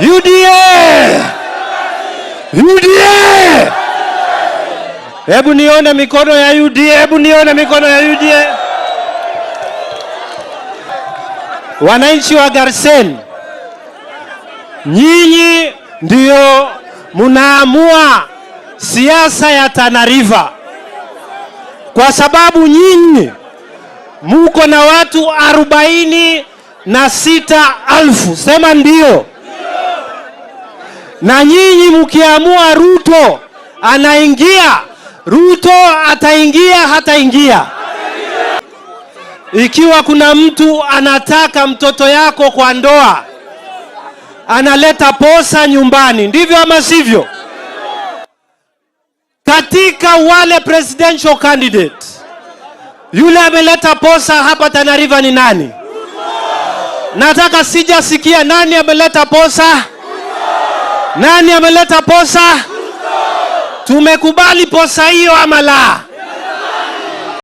UDA! UDA! Hebu nione mikono ya UDA, hebu nione mikono ya UDA. Wananchi wa Garsen, nyinyi ndio munaamua siasa ya Tana River, kwa sababu nyinyi muko na watu 46,000. Sema ndio. Na nyinyi mkiamua Ruto anaingia, Ruto ataingia hataingia. Ikiwa kuna mtu anataka mtoto yako kwa ndoa, analeta posa nyumbani, ndivyo ama sivyo? Katika wale presidential candidate, yule ameleta posa hapa Tana River ni nani? Nataka sijasikia nani ameleta posa? Nani ameleta posa? Tumekubali posa hiyo ama la?